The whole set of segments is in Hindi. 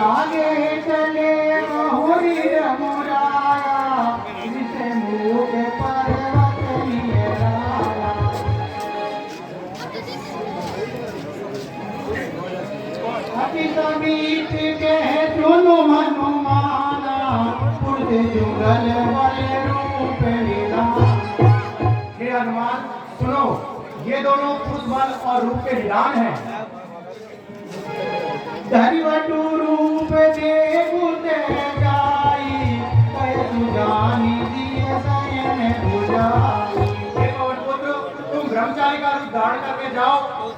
आगे चले मोहरी मुराया जिसे मुख पर्वत निराया। अति समीप के सुनो हनुमाना पुरते जुगल वाले रूप लीला। हे हनुमान सुनो, ये दोनों पुरुष बल और रूप के निदान हैं। धरिवटु रूप देखुते जाई कह सुजानी दिए सयन बुझाई। हे पवनपुत्र, तुम ब्रह्मचारी का रूप धारण करके जाओ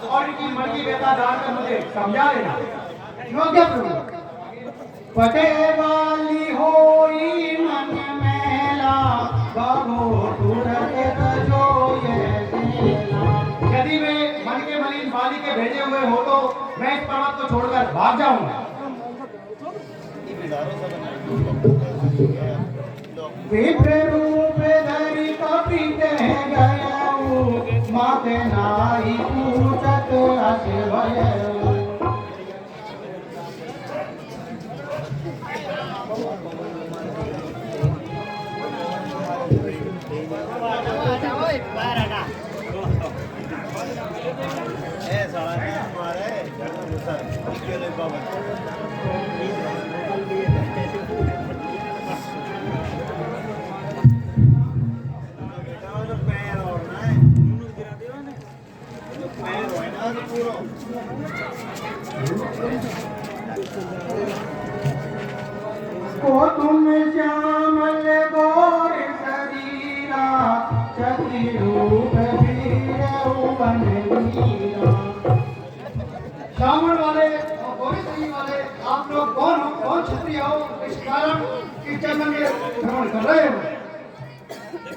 और इनकी मन की व्यथा जानकर मुझे समझा देना। योग्य प्रभु। पटे वाली होई मन मेला गो तुरत तजो ये सेला। यदि वे मन के मलिन बाली के भेजे हुए हो तो मैं इस पर्वत को छोड़कर भाग जाऊंगा। विप्र रूप धरि कपिते गयऊ माते नाई पूछत अस भयऊ। को तुम श्यामल गौर शरीरा चतुर रूप वीरऊ बन लीला। श्यामल वाले और गौरी शरीर वाले आप लोग कौन हो, कौन क्षत्रिय हो, इस कारण इस जंगल में भ्रमण कर रहे हो।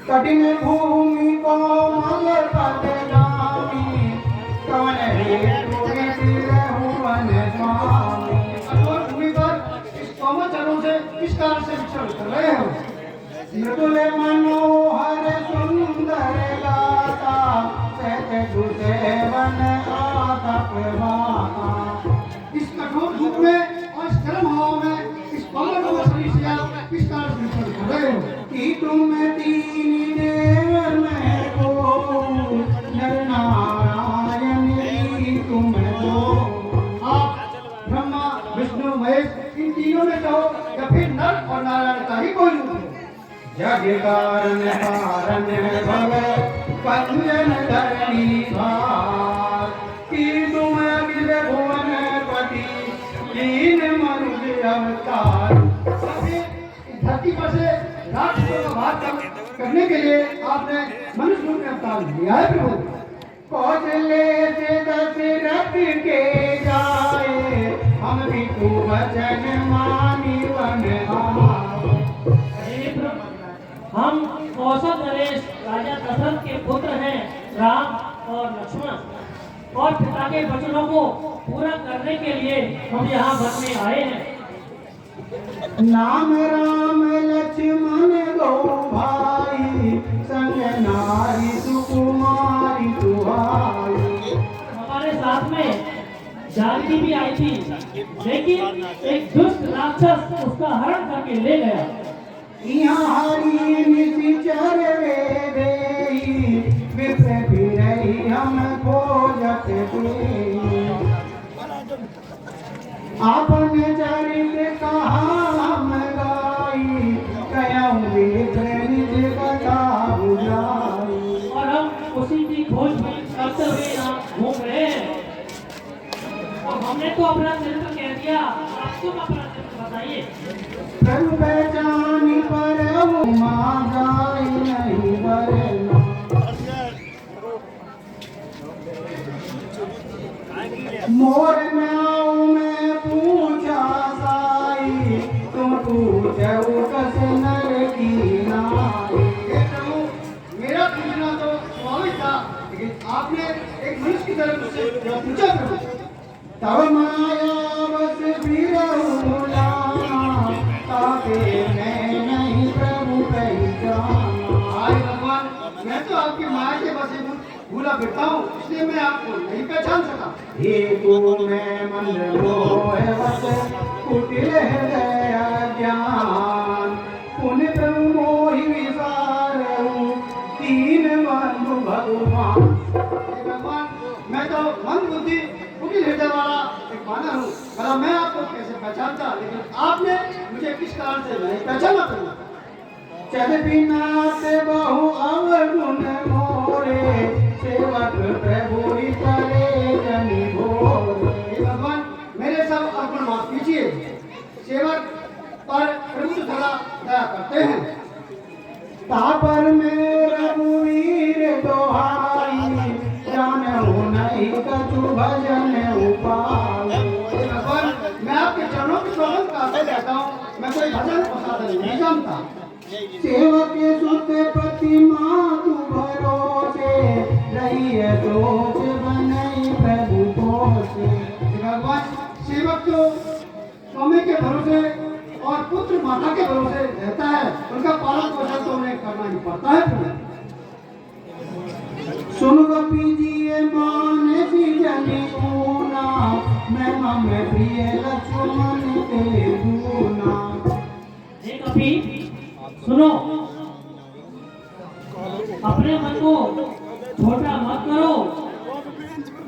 कठिन भूमि को मल पद नामी कवन हेतु रहु वन स्वामी। कठोर भूमि पर इस कोमल चरणों से किस कारण से विचरण कर रहे हो। मृदुल मनोहर सुंदर गाता सहज सुसेवन आतप माता। इस कठोर धूप में और इस गर्म हवा में इस कोमल शरीर से आप किस कारण से विचरण कर रहे हो। कि तुम तीन देव में को नर नारायण की तुम दो। आप ब्रह्मा विष्णु महेश इन तीनों में कहो या फिर नर और नारायण का ही कोई रूप हो। जग कारण कारण भव पंजन धरणी भार कि तुम अखिल भुवन पति तीन मनुष्य अवतार। धरती पर से राक्षसों का भाग करने के लिए आपने मनुष्य रूप में अवतार लिया है प्रभु। कौशले से दशरथ के जाए हम भी तू वचन मानी वन आए। हम कौशल नरेश राजा दशरथ के पुत्र हैं राम और लक्ष्मण, और पिता के वचनों को पूरा करने के लिए हम यहाँ वन में आए हैं। नाम राम लक्ष्मण दो भाई संग नारी सुकुमारी तुहाई। हमारे साथ में जानकी भी आई थी, लेकिन एक दुष्ट राक्षस उसका हरण करके ले गया। यहाँ हरि निशिचर वे देई विप्र फिरई हम खोजत देई। आपने चरित कहा हम गाई कयऊ विप्र निज कथा बुझाई। और हम उसी की खोज में करते हुए यहाँ घूम रहे हैं। और हमने तो अपना चरित्र कह दिया, आप तुम अपना चरित्र बताइए। प्रभु पहचानी पर माँ गाई नहीं बरना। मोर नाव में पूछा साई तुम पूछो कस नर की नाई। मेरा पूछना तो स्वाभाविक था, लेकिन आपने एक मनुष्य की तरह मुझसे पूछा प्रभु। तब माया बस बिरहु लाना ताके मैं नहीं प्रभु पहचाना। आज भगवान मैं तो आपकी माया के बसे हूँ, भूला फिरता हूँ, इसलिए मैं आपको नहीं पहचान सका। हे तू मैं मंद मोह वश कुटिल हृदय ज्ञान पुण्य प्रभु मोहि विसारहु दीन बंधु भगवान। हे भगवान, मैं तो मंद बुद्धि कुटिल हृदय वाला एक मानव हूँ। भला मैं आपको कैसे पहचानता, लेकिन आपने मुझे किस कारण से नहीं पहचाना था? चल बिना से बहु अवगुण मोरे सेवक प्रभु करे जनि भोरे। हे भगवान, मेरे सब अर्पण माफ कीजिए। सेवक पर प्रभु सदा दया करते हैं। तापर में रघुवीर दोहाई जानहु नहीं कछु भजन उपाय। हे भगवान, मैं आपके चरणों की शोभन करते रहता हूँ, मैं कोई भजन और साधन नहीं जानता। सेवक सुत पति मातु भरोसे रही दोष बनई प्रभु पोसे। हे भगवान, सेवक तो स्वामी के भरोसे और पुत्र माता के भरोसे रहता है, उनका पालन पोषण तो उन्हें करना ही पड़ता है। सुन पीजिए मानसी जनि ऊना मैं मम प्रिय लक्ष्मण ते दूना। हे कपि सुनो, अपने मन को छोटा मत करो।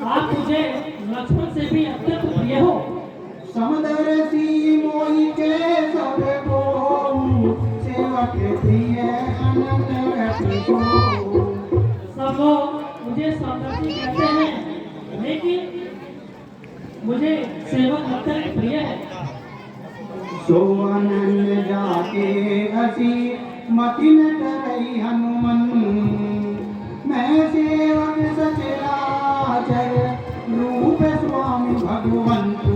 आप मुझे लक्ष्मण से भी अत्यंत प्रिय हो। समदर्शी मोहि के सब को सेवक प्रिय अनंत रति को। सब लोग मुझे समदर्शी कहते हैं, लेकिन मुझे सेवक अत्यंत प्रिय है। सो अनन्य जाके हसी मति न डरई हनुमन मैं सेवक सचराचर रूप स्वामी भगवंतु।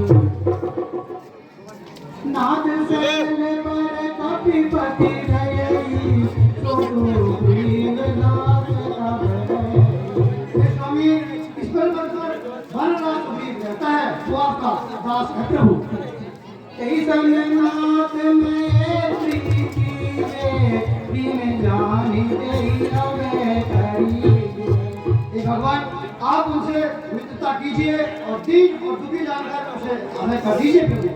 नाथ शैल पर कपिपति रही सो सुग्रीव दास तब रहे। हे स्वामी, इस पर वनराज सुग्रीव रहता है, वो आपका दास है प्रभु। नाथ में प्रीति बिन जानी तेरी अवे करी। हे भगवान, आप उनसे मित्रता कीजिए और दीन और दुखी जानकर उसे हमें कर दीजिए प्रभु।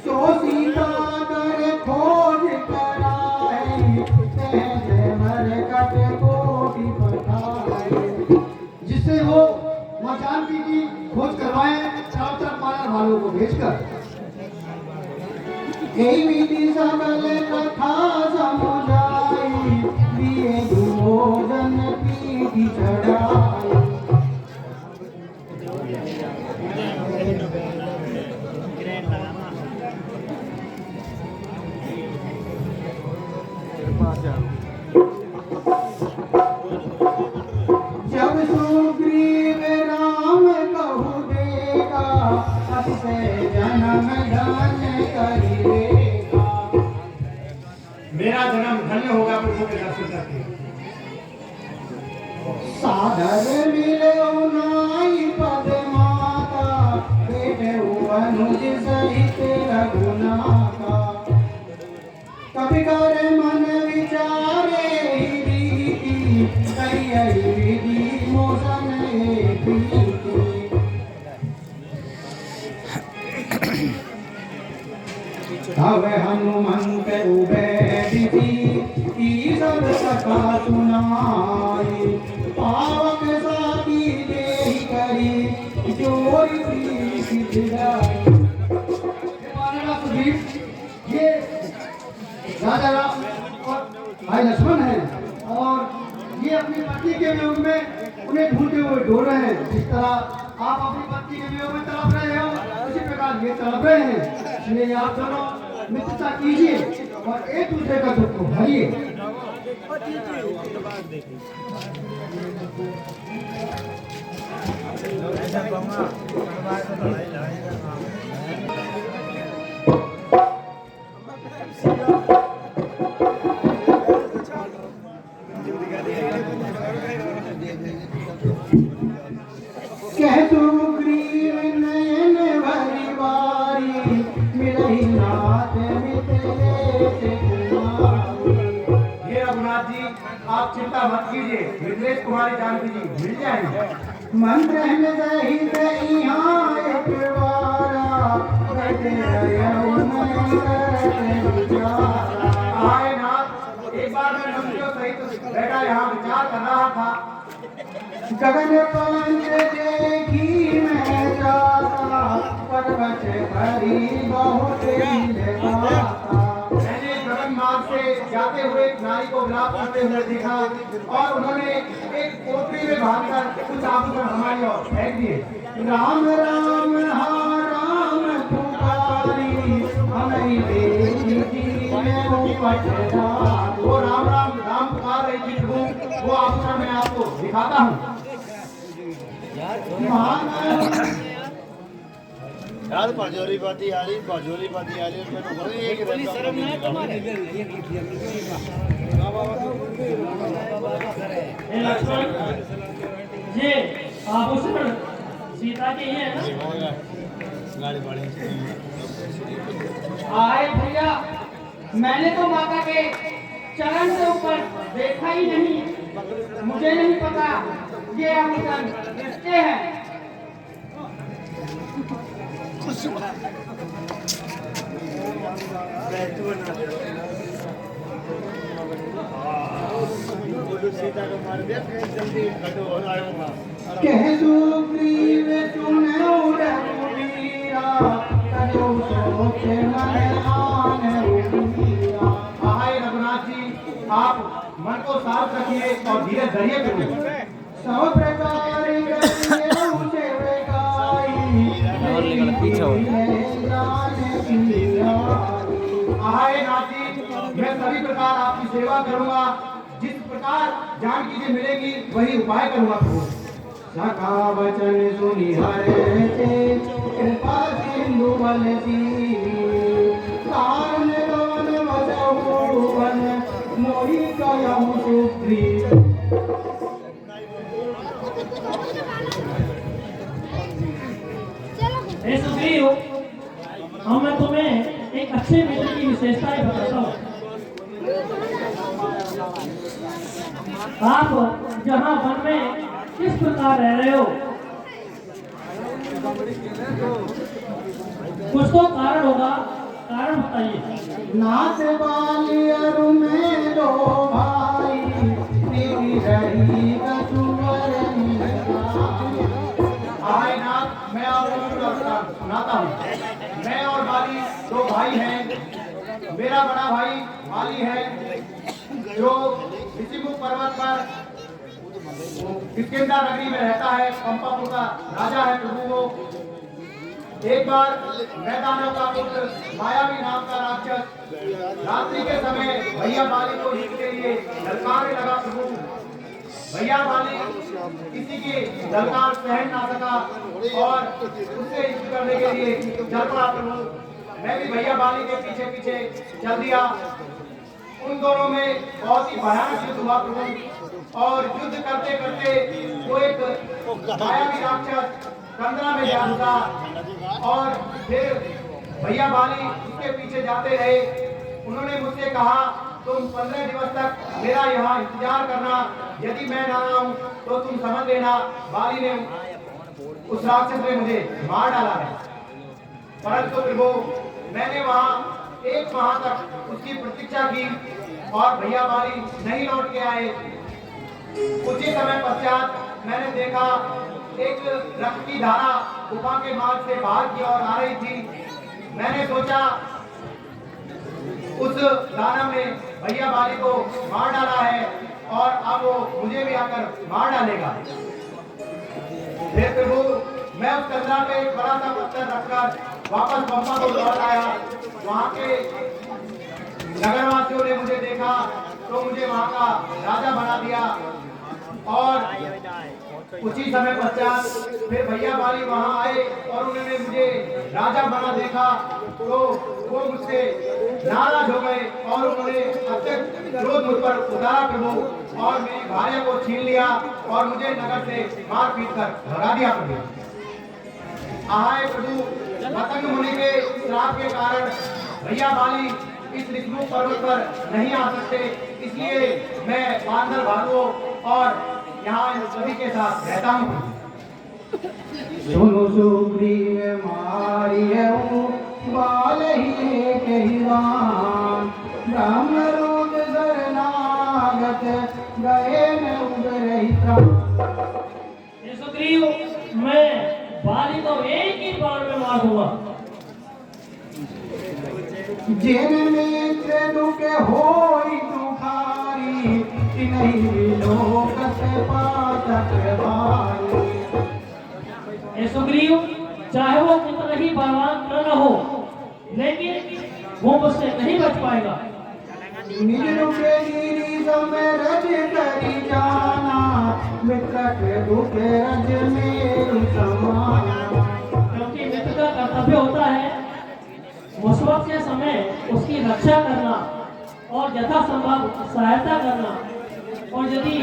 तो सीता कर खोज कराई तेरे मर कट कोटि पठाए। जिससे वो मां जानकी की खोज करवाएं, चारों तरफ मानव भालुओं को भेजकर। यही विधि सबल कथा समुदाई दिए दुर्योधन पीठी चढ़ाई। जब सुग्रीव राम कहु देगा अतिशय जन्म धन करिएगा। मेरा जन्म धन्य होगा प्रभु के दर्शन करके। साधर मिले नाई पद माता बेटे अनुज सहित रघुनाथा। कभी करे मन विचारे रीति कई विधि मोसन प्रीति। तब हनुमंत उभय विधि की सब कथा सुनाई। पावक साथी देहि करी जोरी प्रीति भिड़ाई। हे वानरा सुग्रीव, ये राजा राम और भाई लक्ष्मण हैं और ये अपनी पत्नी के वियोग में उन्हें ढूंढते हुए ढूंढ रहे हैं। जिस तरह आप अपनी पत्नी के वियोग में तड़प रहे हो, उसी प्रकार ये तड़प रहे हैं। इसलिए आप दोनों मित्रता कीजिए और एक दूसरे का दुख को भरिए। कह सुग्रीव नयन भरी बारी मिलहि नाथ मिथिलेश कुमारी। हे रघुनाथ जी, आप चिंता मत कीजिए। लीजिए, मिथिलेश कुमारी जानकी जी मिल जाएंगे। मंत्र में सहित यहाँ एक बारा बैठे रहूं मैं विचारा। आए नाथ, एक बार मैं मंत्रियों सहित बैठा यहाँ विचार कर रहा था। गगन पंच देखी मैं जाता पर्वत भरी बहुत गाता। मैंने गगन मार्ग से जाते हुए एक नारी को विलाप करते हुए देखा और उन्होंने एक पोटली में बांधकर कुछ आभूषण हमारी ओर फेंक दिए। राम राम हा राम पुकारी हमें देवी में उपजदा। वो राम राम राम पुकार रही थी प्रभु, वो आभूषण मैं आपको दिखाता हूँ। यार पाजोरी पाती आ रही और मैंने बोली एक शर्म ना तुम्हारे हे लक्ष्मण, ये आभूषण सीता के ही है ना? गाड़ी बाड़ी आए भैया, मैंने तो माता के चरण से ऊपर देखा ही नहीं, मुझे नहीं पता ये आभूषण किसके हैं। सीता को मार दिया जल्दी कह सुग्रीव सुने रघुवीरा करो सोच मन आन रघुवीरा। आए रघुनाथ जी, आप मन को साफ रखिए और धीरे धैर्य करिए। सब प्रकार उसे बेगाई आए नाथ जी, मैं सभी प्रकार आपकी सेवा करूंगा। जिस प्रकार जानकी जी मिलेगी वही उपाय करूंगा प्रभु। सखा वचन सुनि हरे से कृपा सिंधु बल दी कारण गवन वसहु वन मोहि कयहु सुग्रीव। हे सुग्रीव, अब मैं तुम्हें एक अच्छे मित्र की विशेषताएं बताता हूँ। आप जहाँ वन में किस प्रकार रह रहे हो, कुछ तो कारण होगा, कारण बताइए। नाथ बाली अरु में दो भाई तेरी रही कछुवर आए नाथ, मैं आपको सुनाता हूँ। मैं और बाली दो भाई हैं। मेरा बड़ा भाई बाली है जो ऋषिमुख पर्वत पर किष्किंधा नगरी में रहता है, पंपापुर का राजा है प्रभु। वो एक बार मैदानों का पुत्र मायावी नाम का राक्षस रात्रि के समय भैया बाली को युद्ध के लिए ललकारने लगा प्रभु। भैया बाली किसी की ललकार सहन ना सका और उससे युद्ध करने के लिए चल पड़ा प्रभु। मैं भी भैया बाली के पीछे पीछे चल दिया। उन दोनों में बहुत ही भयानक युद्ध हुआ प्रभु। और युद्ध करते करते वो एक मायावी राक्षस कंदरा में जा घुसा और फिर भैया बाली उसके पीछे जाते रहे। उन्होंने मुझसे कहा, तुम 15 दिवस तक मेरा यहाँ इंतजार करना, यदि मैं ना आऊं तो तुम समझ लेना बाली ने उस राक्षस ने मुझे मार डाला है। परंतु प्रभु, मैंने वहाँ 1 माह तक उसकी प्रतीक्षा की और भैया बाली नहीं लौट के आए। कुछ ही समय पश्चात मैंने देखा एक रक्त की धारा गुफा के मार्ग से बाहर की ओर आ रही थी। मैंने सोचा उस दानव ने भैया बाली को मार डाला है और अब वो मुझे भी आकर मार डालेगा। फिर प्रभु, मैं उस कंदरा पे एक बड़ा सा पत्थर रखकर वापस पंपा को लौट आया। वहाँ के नगरवासियों ने मुझे देखा तो मुझे वहाँ का राजा बना दिया। और कुछ ही समय पश्चात फिर भैया बाली वहाँ आए और उन्होंने मुझे राजा बना देखा तो वो मुझसे नाराज हो गए और उन्होंने अत्यंत क्रोध मुझ पर उतारा प्रभु और मेरी भार्या को छीन लिया और मुझे नगर से मार पीट कर भगा दिया प्रभु। आए प्रभु, पतंग मुनि के श्राप के कारण भैया बाली इस ऋषिमुख पर्वत पर नहीं आ सकते, इसलिए मैं बांधर भालुओं और यहाँ इन सभी के साथ रहता हूँ। सुनु सुग्रीव मारियऊ बाल ही कहिवान ब्रह्म रूप शरणागत गए न उबरहि प्राण। ये सुग्रीव, मैं बाली को एक ही बार में मार दूंगा। जिन मित्र दुख होई दुखारी तिन्हि लोक से पातक भारी। ये सुग्रीव, चाहे वो कितना ही बलवान क्यों न हो, लेकिन वो मुझसे नहीं बच पाएगा। निज दुखे गिरी समय रज करी जाना मित्रक दुखे रज मेरु समाना। क्योंकि मित्र का कर्तव्य होता है मुसीबत के समय उसकी रक्षा करना और यथासंभव सहायता करना, और यदि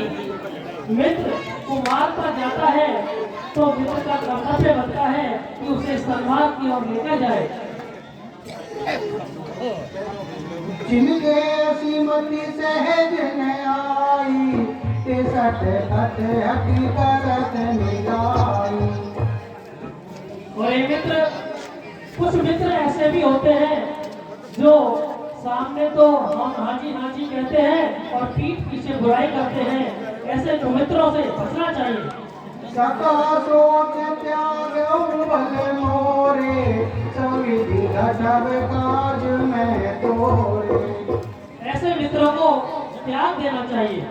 मित्र कुमार पर जाता है तो मित्र का कर्तव्य बनता है कि उसे सन्मान की ओर लेकर जाए। जिनके श्रीमती सहज न आई तिसठ खत हटी करत मिलाई। और ये मित्र, कुछ मित्र ऐसे भी होते हैं जो सामने तो हम हाजी हाजी कहते हैं और पीठ पीछे बुराई करते हैं। ऐसे मित्रों से बचना चाहिए। सका सोच त्याग बल मोरे सविधि घटव काज में तोरे। ऐसे मित्रों को त्याग देना चाहिए।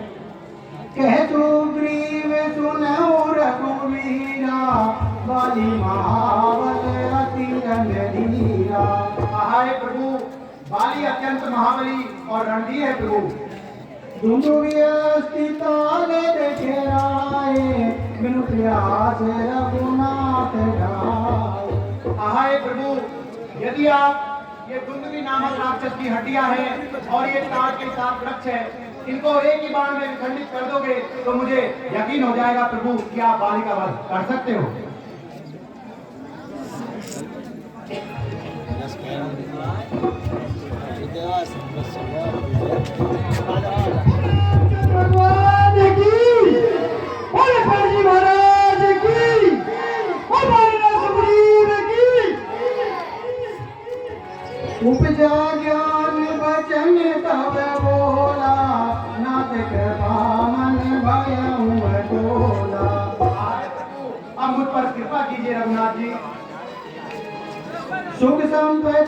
कह सुग्रीव सुनऊ रघुवीरा बाली महाबल अति रणधीरा। हाय प्रभु, बाली अत्यंत महाबली और रणधीर है प्रभु। दुंदुभिय स्थिताले देखे राये बिनु प्रयास रघुनाथ ढाए। हाय प्रभु, यदि आप ये दुंदुभि नामक राक्षस की हड्डियां हैं और ये ताड़ के साथ वृक्ष है, इनको एक ही बाण में विखंडित कर दोगे तो मुझे यकीन हो जाएगा प्रभु कि आप बाली का वध कर सकते हो। भगवान की बोले फर्जी महाराज की और बोले सुग्रीव की। उपजा ज्ञान वचन तब बोला नाथ कृपा मन भयऊ डोला। अब मुझ पर कृपा कीजिए रघुनाथ जी। सुख संपत्ति